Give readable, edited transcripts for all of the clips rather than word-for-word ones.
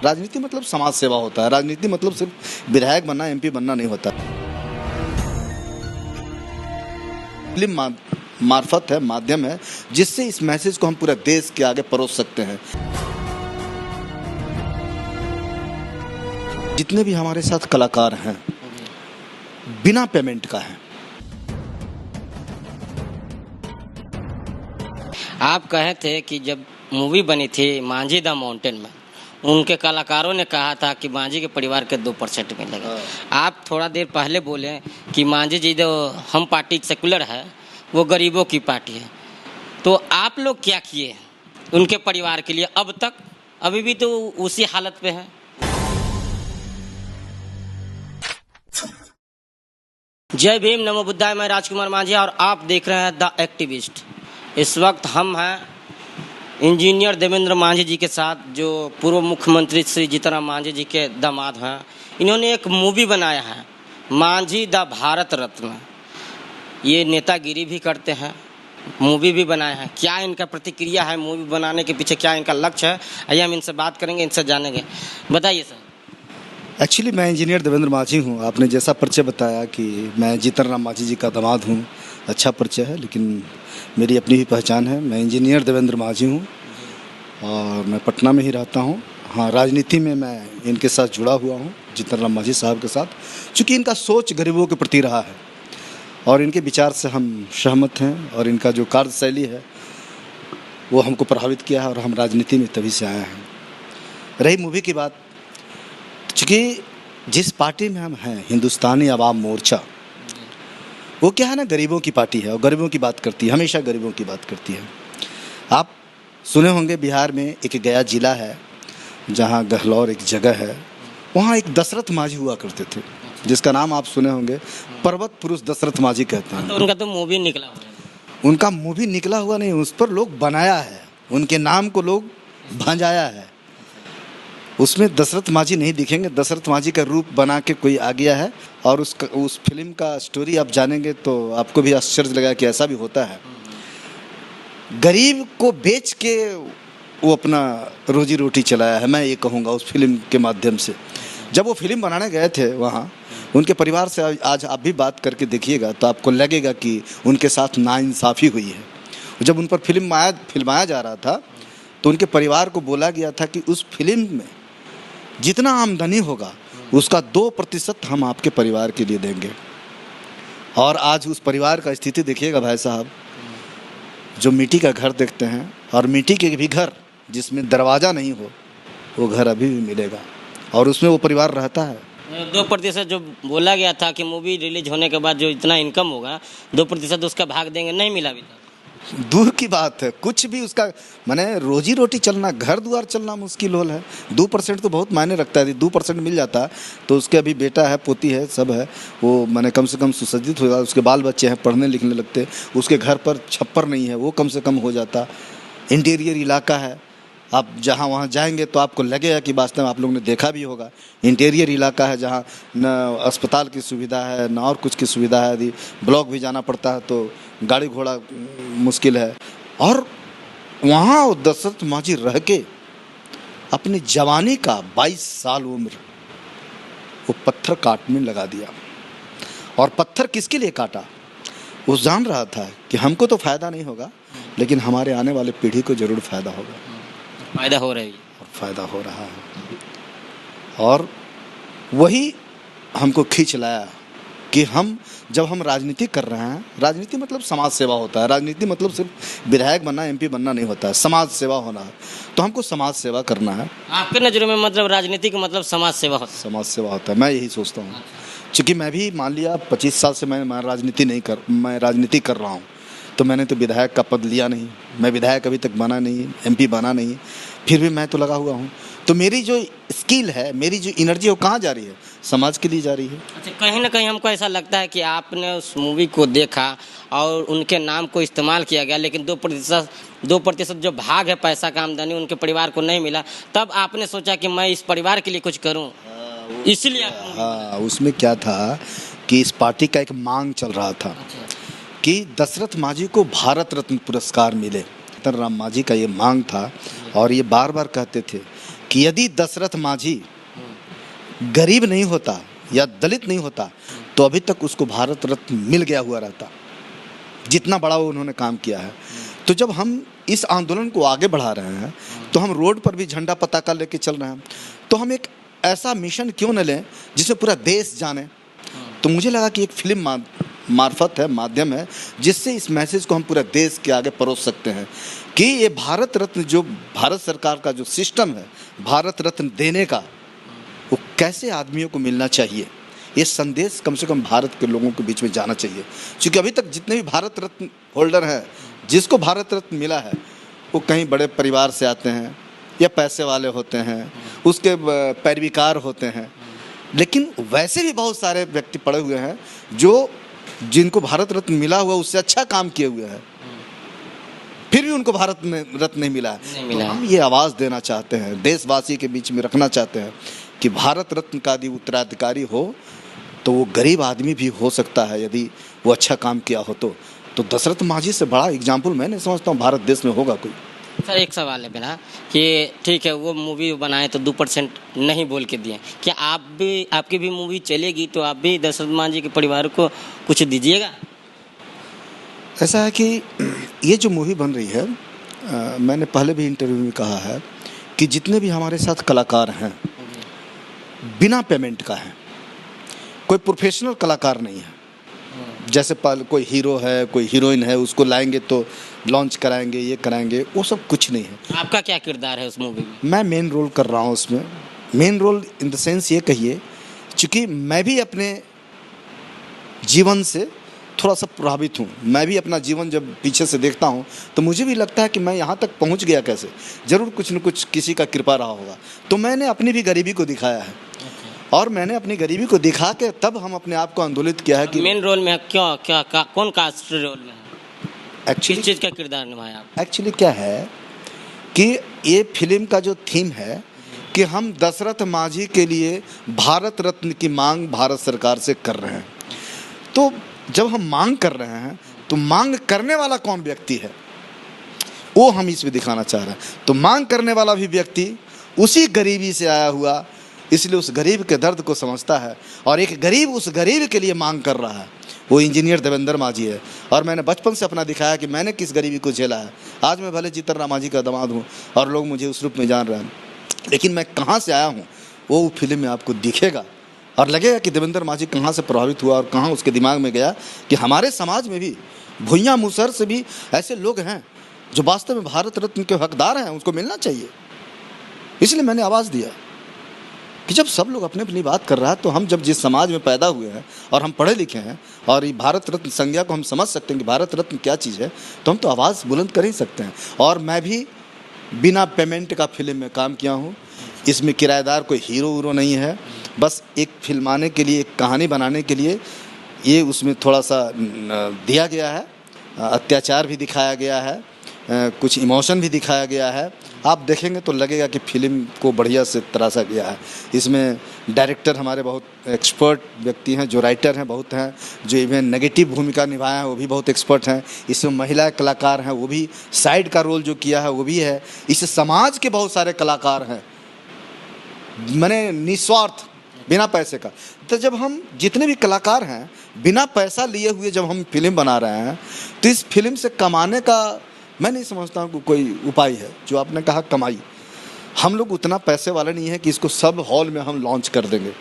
राजनीति मतलब समाज सेवा होता है। राजनीति मतलब सिर्फ विधायक बनना, एमपी बनना नहीं होता। फिल्म मार्फत है, माध्यम है, जिससे इस मैसेज को हम पूरे देश के आगे परोस सकते हैं। जितने भी हमारे साथ कलाकार हैं बिना पेमेंट का है। आप कहे थे कि जब मूवी बनी थी मांझी द माउंटेन में, उनके कलाकारों ने कहा था कि मांझी के परिवार के 2% मिलेगा। आप थोड़ा देर पहले बोले कि मांझी जी जो हम पार्टी सेकुलर है वो गरीबों की पार्टी है, तो आप लोग क्या किए उनके परिवार के लिए अब तक? अभी भी तो उसी हालत पे है। जय भीम, नमो बुद्धाय। मैं राजकुमार मांझी और आप देख रहे हैं द एक्टिविस्ट। इस वक्त हम हैं इंजीनियर देवेंद्र मांझी जी के साथ, जो पूर्व मुख्यमंत्री श्री जीतनराम मांझी जी के दामाद हैं। इन्होंने एक मूवी बनाया है मांझी द भारत रत्न। ये नेतागिरी भी करते हैं, मूवी भी बनाए हैं। क्या इनका प्रतिक्रिया है मूवी बनाने के पीछे, क्या इनका लक्ष्य है, आइए हम इनसे बात करेंगे, इनसे जानेंगे। बताइए सर। एक्चुअली मैं इंजीनियर देवेंद्र मांझी हूँ। आपने जैसा परिचय बताया कि मैं जीतनराम मांझी जी का दामाद हूँ, अच्छा परिचय है, लेकिन मेरी अपनी ही पहचान है। मैं इंजीनियर देवेंद्र मांझी हूँ और मैं पटना में ही रहता हूँ। हाँ, राजनीति में मैं इनके साथ जुड़ा हुआ हूँ, जीतनराम मांझी साहब के साथ, चूँकि इनका सोच गरीबों के प्रति रहा है और इनके विचार से हम सहमत हैं और इनका जो कार्यशैली है वो हमको प्रभावित किया है और हम राजनीति में तभी से आए हैं। रही मूवी की बात, चूँकि जिस पार्टी में हम हैं, हिंदुस्तानी आवाम मोर्चा, वो क्या है ना, गरीबों की पार्टी है और गरीबों की बात करती है, हमेशा गरीबों की बात करती है। आप सुने होंगे बिहार में एक गया जिला है जहाँ गहलौर एक जगह है, वहाँ एक दशरथ मांझी हुआ करते थे, जिसका नाम आप सुने होंगे, पर्वत पुरुष दशरथ मांझी कहते हैं। तो उनका तो मूवी निकला हुआ है। उनका मूवी निकला हुआ नहीं, उस पर लोग बनाया है, उनके नाम को लोग भंजाया है। उसमें दशरथ मांझी नहीं दिखेंगे, दशरथ मांझी का रूप बना के कोई आ गया है और उस फिल्म का स्टोरी आप जानेंगे तो आपको भी आश्चर्य लगेगा कि ऐसा भी होता है। गरीब को बेच के वो अपना रोजी रोटी चलाया है, मैं ये कहूँगा, उस फिल्म के माध्यम से। जब वो फिल्म बनाने गए थे वहाँ, उनके परिवार से आज आप भी बात करके देखिएगा तो आपको लगेगा कि उनके साथ नाइंसाफ़ी हुई है। जब उन पर फिल्माया जा रहा था तो उनके परिवार को बोला गया था कि उस फिल्म में जितना आमदनी होगा उसका 2% हम आपके परिवार के लिए देंगे। और आज उस परिवार का स्थिति देखिएगा भाई साहब, जो मिट्टी का घर देखते हैं और मिट्टी के भी घर जिसमें दरवाज़ा नहीं हो, वो घर अभी भी मिलेगा और उसमें वो परिवार रहता है। 2% जो बोला गया था कि मूवी रिलीज होने के बाद जो इतना इनकम होगा 2% उसका भाग देंगे, नहीं मिला अभी तक। दूर की बात है, कुछ भी उसका माने रोजी रोटी चलना, घर द्वार चलना मुश्किल होल है। 2% तो बहुत मायने रखता है। 2% मिल जाता तो उसके अभी बेटा है, पोती है, सब है, वो माने कम से कम सुसज्जित होगा, उसके बाल बच्चे हैं, पढ़ने लिखने लगते, उसके घर पर छप्पर नहीं है, वो कम से कम हो जाता। इंटीरियर इलाका है, आप जहाँ वहाँ जाएंगे तो आपको लगेगा कि वास्तव में आप लोगों ने देखा भी होगा, इंटीरियर इलाका है जहाँ न अस्पताल की सुविधा है न और कुछ की सुविधा है। यदि ब्लॉक भी जाना पड़ता है तो गाड़ी घोड़ा मुश्किल है। और वहाँ दशरथ मांझी रह के अपनी जवानी का 22 साल उम्र वो पत्थर काटने लगा दिया। और पत्थर किसके लिए काटा? वो जान रहा था कि हमको तो फ़ायदा नहीं होगा, लेकिन हमारे आने वाले पीढ़ी को ज़रूर फ़ायदा होगा। फ़ायदा हो रहा है और फ़ायदा हो रहा है। और वही हमको खींच लाया कि जब हम राजनीति कर रहे हैं, राजनीति मतलब समाज सेवा होता है। राजनीति मतलब सिर्फ विधायक बनना, एमपी बनना नहीं होता है, समाज सेवा होना है। तो हमको समाज सेवा करना है। आपके नज़रों में मतलब राजनीति का मतलब समाज सेवा होता है? समाज सेवा होता है, मैं यही सोचता हूँ। क्योंकि मैं भी मान लिया 25 साल से मैं राजनीति कर रहा हूँ, तो मैंने तो विधायक का पद लिया नहीं, मैं विधायक अभी तक बना नहीं, एमपी बना नहीं, फिर भी मैं तो लगा हुआ हूँ। तो मेरी जो स्किल है, मेरी जो एनर्जी है, वो कहाँ जा रही है? समाज के लिए जा रही है। अच्छा, कहीं ना कहीं हमको ऐसा लगता है कि आपने उस मूवी को देखा और उनके नाम को इस्तेमाल किया गया, लेकिन 2% जो भाग है पैसा का, आमदनी उनके परिवार को नहीं मिला, तब आपने सोचा कि मैं इस परिवार के लिए कुछ करूं, इसलिए। हाँ, उसमें क्या था कि इस पार्टी का एक मांग चल रहा था कि दशरथ मांझी को भारत रत्न पुरस्कार मिले। जीतनराम मांझी का ये मांग था और ये बार बार कहते थे कि यदि दशरथ मांझी गरीब नहीं होता या दलित नहीं होता तो अभी तक उसको भारत रत्न मिल गया हुआ रहता, जितना बड़ा वो उन्होंने काम किया है। तो जब हम इस आंदोलन को आगे बढ़ा रहे हैं तो हम रोड पर भी झंडा पताका लेके चल रहे हैं, तो हम एक ऐसा मिशन क्यों न लें जिसमें पूरा देश जाने। तो मुझे लगा कि एक फिल्म मार्फत है, माध्यम है, जिससे इस मैसेज को हम पूरे देश के आगे परोस सकते हैं कि ये भारत रत्न, जो भारत सरकार का जो सिस्टम है भारत रत्न देने का, वो कैसे आदमियों को मिलना चाहिए। ये संदेश कम से कम भारत के लोगों के बीच में जाना चाहिए, क्योंकि अभी तक जितने भी भारत रत्न होल्डर हैं, जिसको भारत रत्न मिला है, वो कहीं बड़े परिवार से आते हैं या पैसे वाले होते हैं, उसके पैरविकार होते हैं। लेकिन वैसे भी बहुत सारे व्यक्ति पड़े हुए हैं जो जिनको भारत रत्न मिला हुआ उससे अच्छा काम किए हुए हैं, फिर भी उनको भारत रत्न नहीं मिला है। तो हम ये आवाज़ देना चाहते हैं, देशवासी के बीच में रखना चाहते हैं कि भारत रत्न का यदि उत्तराधिकारी हो तो वो गरीब आदमी भी हो सकता है यदि वो अच्छा काम किया हो। तो दशरथ मांझी से बड़ा एग्जाम्पल मैं नहीं समझता हूँ भारत देश में होगा कोई। सर एक सवाल है मेरा कि ठीक है वो मूवी बनाए तो 2% नहीं बोल के दिए, क्या आपकी भी मूवी चलेगी तो आप भी दशरथ मांझी के परिवार को कुछ दीजिएगा? ऐसा है कि ये जो मूवी बन रही है, मैंने पहले भी इंटरव्यू में कहा है कि जितने भी हमारे साथ कलाकार हैं बिना पेमेंट का है, कोई प्रोफेशनल कलाकार नहीं है। जैसे कोई हीरो है, कोई हीरोइन है, उसको लाएंगे तो लॉन्च कराएंगे, ये कराएंगे, वो सब कुछ नहीं है। आपका क्या किरदार है उस मूवी में? मैं मेन रोल कर रहा हूँ उसमें। Main role in the sense ये कहिए, चूँकि मैं भी अपने जीवन से थोड़ा सा प्रभावित हूँ। मैं भी अपना जीवन जब पीछे से देखता हूँ तो मुझे भी लगता है कि मैं यहाँ तक पहुँच गया कैसे, ज़रूर कुछ न कुछ किसी का कृपा रहा होगा। तो मैंने अपनी भी गरीबी को दिखाया है और मैंने अपनी गरीबी को दिखा के तब हम अपने आप को आंदोलित किया है कि मेन रोल में कौन कास्ट रोल में है? एक्चुअली किस चीज़ का किरदार निभाया आप? एक्चुअली क्या है कि ये फिल्म का जो थीम है कि हम दशरथ मांझी के लिए भारत रत्न की मांग भारत सरकार से कर रहे हैं। तो जब हम मांग कर रहे हैं तो मांग करने वाला कौन व्यक्ति है वो हम इसमें दिखाना चाह रहे हैं। तो मांग करने वाला भी व्यक्ति उसी गरीबी से आया हुआ, इसलिए उस गरीब के दर्द को समझता है और एक गरीब उस गरीब के लिए मांग कर रहा है। वो इंजीनियर देवेंद्र मांझी है और मैंने बचपन से अपना दिखाया कि मैंने किस गरीबी को झेला है। आज मैं भले जीतन राम मांझी का दामाद हूँ और लोग मुझे उस रूप में जान रहे हैं, लेकिन मैं कहाँ से आया हूँ वो फिल्म में आपको दिखेगा और लगेगा कि देवेंद्र मांझी कहाँ से प्रभावित हुआ और कहाँ उसके दिमाग में गया कि हमारे समाज में भी भुइयाँ मुसहर से भी ऐसे लोग हैं जो वास्तव में भारत रत्न के हकदार हैं, उसको मिलना चाहिए। इसलिए मैंने आवाज़ दिया कि जब सब लोग अपनी अपनी बात कर रहा है तो हम जब जिस समाज में पैदा हुए हैं और हम पढ़े लिखे हैं और ये भारत रत्न संज्ञा को हम समझ सकते हैं कि भारत रत्न क्या चीज़ है, तो हम तो आवाज़ बुलंद कर ही सकते हैं। और मैं भी बिना पेमेंट का फिल्म में काम किया हूँ। इसमें किराएदार कोई हीरो वीरो नहीं है, बस एक फिल्माने के लिए, एक कहानी बनाने के लिए ये उसमें थोड़ा सा दिया गया है, अत्याचार भी दिखाया गया है, कुछ इमोशन भी दिखाया गया है। आप देखेंगे तो लगेगा कि फिल्म को बढ़िया से तराशा गया है। इसमें डायरेक्टर हमारे बहुत एक्सपर्ट व्यक्ति हैं, जो राइटर हैं बहुत हैं, जो इवन नेगेटिव भूमिका निभाए हैं वो भी बहुत एक्सपर्ट हैं। इसमें महिला कलाकार हैं, वो भी साइड का रोल जो किया है वो भी है। इस समाज के बहुत सारे कलाकार हैं, मैंने निस्वार्थ बिना पैसे का। तो जब हम जितने भी कलाकार हैं बिना पैसा लिए हुए जब हम फिल्म बना रहे हैं तो इस फिल्म से कमाने का मैं नहीं समझता हूँ कोई उपाय है। जो आपने कहा कमाई, हम लोग उतना पैसे वाले नहीं है कि इसको सब हॉल में हम लॉन्च कर देंगे।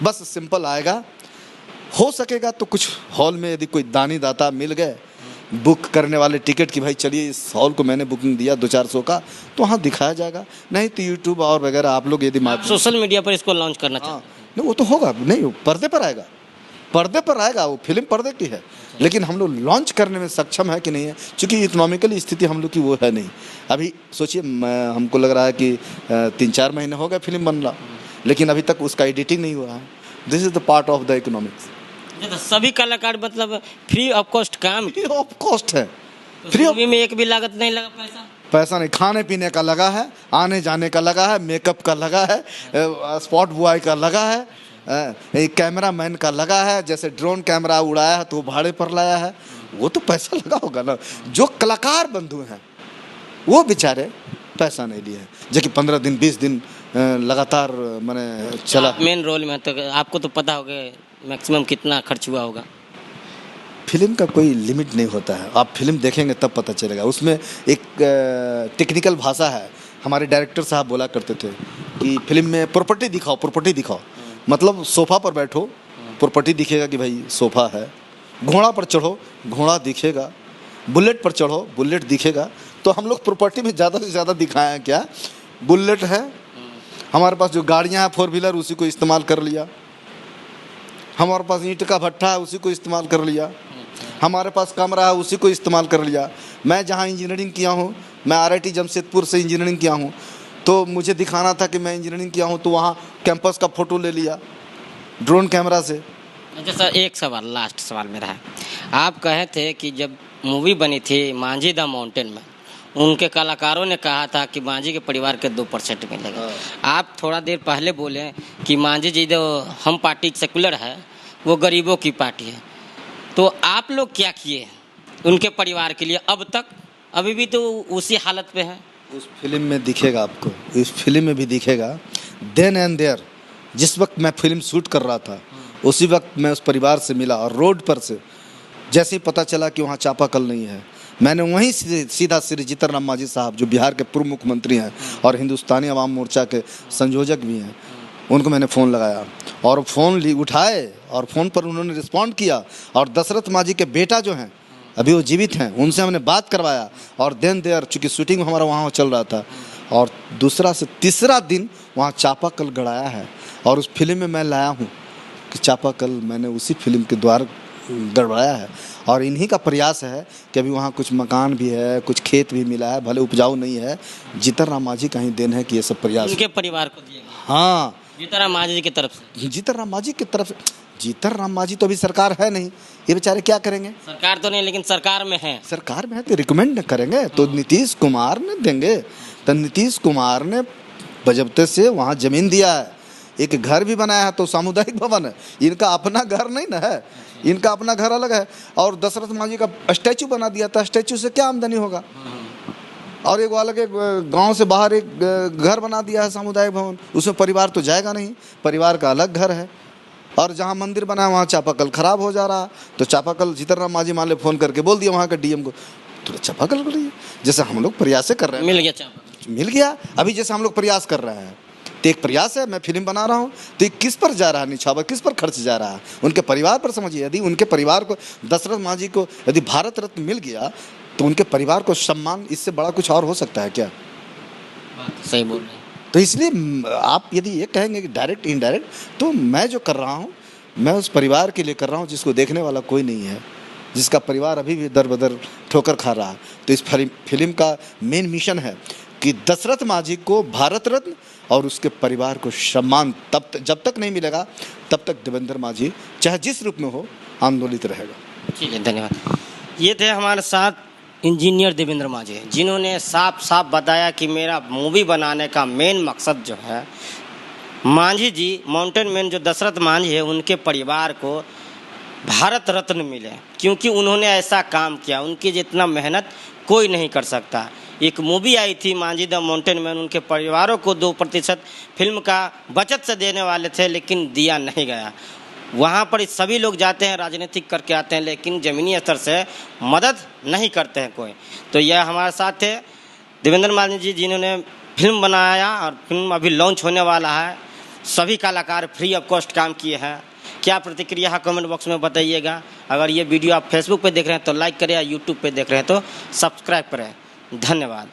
बस सिंपल आएगा, हो सकेगा तो कुछ हॉल में यदि कोई दानी दाता मिल गए बुक करने वाले टिकट की, भाई चलिए इस हॉल को मैंने बुकिंग दिया 200-400 का, तो वहाँ दिखाया जाएगा। नहीं तो यूट्यूब और वगैरह आप लोग यदि सोशल मीडिया पर इसको लॉन्च करना चाहते हैं? नहीं, वो तो होगा नहीं, वो पर्दे पर आएगा, पर्दे पर आएगा। वो फिल्म पर्दे की है, लेकिन हम लोग लॉन्च करने में सक्षम है कि नहीं है, क्योंकि इकोनॉमिकली स्थिति हम लोग की वो है नहीं। अभी सोचिए, हमको लग रहा है कि 3-4 महीने हो गए फिल्म बन रहा, लेकिन अभी तक उसका एडिटिंग नहीं हुआ है। This is the part of the economics. सभी कलाकार मतलब फ्री ऑफ कॉस्ट काम? फ्री ऑफ कॉस्ट है। फ्री ऑफ में एक भी लागत नहीं लगा, पैसा नहीं, खाने पीने का लगा है, आने जाने का लगा है, मेकअप का लगा है, स्पॉट बॉय का लगा है, कैमरा मैन का लगा है। जैसे ड्रोन कैमरा उड़ाया है तो वो भाड़े पर लाया है, वो तो पैसा लगा होगा ना। जो कलाकार बंधु हैं वो बेचारे पैसा नहीं लिए हैं, जो कि 15 दिन 20 दिन लगातार मैंने चला। मेन रोल में तो आपको तो पता होगा मैक्सिमम कितना खर्च हुआ होगा। फिल्म का कोई लिमिट नहीं होता है, आप फिल्म देखेंगे तब पता चलेगा। उसमें एक टेक्निकल भाषा है, हमारे डायरेक्टर साहब बोला करते थे कि फिल्म में प्रॉपर्टी दिखाओ, प्रॉपर्टी दिखाओ। मतलब सोफ़ा पर बैठो, प्रॉपर्टी दिखेगा कि भाई सोफ़ा है। घोड़ा पर चढ़ो, घोड़ा दिखेगा। बुलेट पर चढ़ो, बुलेट दिखेगा। तो हम लोग प्रॉपर्टी में ज़्यादा से ज़्यादा दिखाए हैं क्या, बुलेट है हमारे पास, जो गाड़ियाँ हैं 4 व्हीलर उसी को इस्तेमाल कर लिया। हमारे पास ईंट का भट्ठा है उसी को इस्तेमाल कर लिया। हमारे पास कमरा है उसी को इस्तेमाल कर लिया। मैं जहाँ इंजीनियरिंग किया हूँ, मैं RIT जमशेदपुर से इंजीनियरिंग किया हूँ, तो मुझे दिखाना था कि मैं इंजीनियरिंग किया हूँ, तो वहाँ कैंपस का फ़ोटो ले लिया ड्रोन कैमरा से। अच्छा सर, एक सवाल, लास्ट सवाल मेरा है। आप कहे थे कि जब मूवी बनी थी मांझी द माउंटेन में, उनके कलाकारों ने कहा था कि मांझी के परिवार के 2% मिलेगा। आप थोड़ा देर पहले बोले कि मांझी जी जो हम पार्टी सेकुलर है वो गरीबों की पार्टी है, तो आप लोग क्या किए उनके परिवार के लिए अब तक? अभी भी तो उसी हालत पे है। उस फिल्म में दिखेगा आपको, इस फिल्म में भी दिखेगा। देन एंड देयर, जिस वक्त मैं फिल्म शूट कर रहा था उसी वक्त मैं उस परिवार से मिला, और रोड पर से जैसे ही पता चला कि वहाँ चापाकल नहीं है, मैंने वहीं से सीधा श्री जीतन मांझी साहब, जो बिहार के पूर्व मुख्यमंत्री हैं और हिंदुस्तानी अवाम मोर्चा के संयोजक भी हैं, उनको मैंने फ़ोन लगाया और फ़ोन उठाए और फ़ोन पर उन्होंने रिस्पॉन्ड किया। और दशरथ मांझी के बेटा जो हैं, अभी वो जीवित हैं, उनसे हमने बात करवाया। और देन देयर, चूँकि शूटिंग हमारा वहाँ चल रहा था, और दूसरा से तीसरा दिन वहाँ चापाकल गड़ाया है। और उस फिल्म में मैं लाया हूँ कि चापाकल मैंने उसी फिल्म के द्वारा गड़बड़ाया है। और इन्हीं का प्रयास है कि अभी वहाँ कुछ मकान भी है, कुछ खेत भी मिला है, भले उपजाऊ नहीं है। जीतन राम मांझी का ही देन है कि ये सब प्रयास उनके परिवार को दिए। हाँ, जीतन राम मांझी की तरफ से। जीतन राम मांझी की तरफ से। जीतन राम मांझी तो अभी सरकार है नहीं, ये बेचारे क्या करेंगे? सरकार तो नहीं, लेकिन सरकार में है। सरकार में है तो रिकमेंड करेंगे तो नीतीश कुमार ने देंगे। तो नीतीश कुमार ने बजबते से वहाँ ज़मीन दिया है, एक घर भी बनाया है, तो सामुदायिक भवन है। इनका अपना घर नहीं ना है, इनका अपना घर अलग है। और दशरथ मांझी का स्टैचू बना दिया था, स्टैचू से क्या आमदनी होगा? और एक अलग एक गांव से बाहर एक घर बना दिया है सामुदायिक भवन, उसमें परिवार तो जाएगा नहीं, परिवार का अलग घर है। और जहाँ मंदिर बना है वहाँ चापाकल खराब हो जा रहा है, तो चापाकल जीतन राम मांझी मान ले फ़ोन करके बोल दिया वहाँ के DM को, तो चापाकल कर रही। जैसे हम लोग प्रयास कर रहे हैं, मिल गया चापाकल, मिल गया। अभी जैसे हम लोग प्रयास कर रहे हैं, तो एक प्रयास है, मैं फिल्म बना रहा हूँ, तो ये किस पर जा रहा है निछावर, किस पर खर्च जा रहा है? उनके परिवार पर समझिए। यदि उनके परिवार को, दशरथ मांझी को यदि भारत रत्न मिल गया, तो उनके परिवार को सम्मान, इससे बड़ा कुछ और हो सकता है क्या? सही बोल रहे हैं। तो इसलिए आप यदि ये कहेंगे कि डायरेक्ट इनडायरेक्ट, तो मैं जो कर रहा हूँ मैं उस परिवार के लिए कर रहा हूँ जिसको देखने वाला कोई नहीं है, जिसका परिवार अभी भी दर बदर ठोकर खा रहा है। तो इस फिल्म का मेन मिशन है कि दशरथ मांझी को भारत रत्न और उसके परिवार को सम्मान जब तक नहीं मिलेगा, तब तक देवेंद्र मांझी चाहे जिस रूप में हो आंदोलित रहेगा। ठीक है, धन्यवाद। ये थे हमारे साथ इंजीनियर देवेंद्र मांझी, जिन्होंने साफ साफ बताया कि मेरा मूवी बनाने का मेन मकसद जो है, मांझी जी, माउंटेन मैन जो दशरथ मांझी है, उनके परिवार को भारत रत्न मिले, क्योंकि उन्होंने ऐसा काम किया, उनकी जितना मेहनत कोई नहीं कर सकता। एक मूवी आई थी मांझी द माउंटेन मैन, उनके परिवारों को 2% फिल्म का बचत से देने वाले थे, लेकिन दिया नहीं गया। वहाँ पर सभी लोग जाते हैं, राजनीतिक करके आते हैं, लेकिन ज़मीनी स्तर से मदद नहीं करते हैं कोई। तो यह हमारे साथ थे देवेंद्र मांझी जी, जिन्होंने फिल्म बनाया और फिल्म अभी लॉन्च होने वाला है। सभी कलाकार फ्री ऑफ कॉस्ट काम किए हैं। क्या प्रतिक्रिया है कमेंट बॉक्स में बताइएगा। अगर ये वीडियो आप फेसबुक पे देख रहे हैं तो लाइक करें, या यूट्यूब पे देख रहे हैं तो सब्सक्राइब करें। धन्यवाद।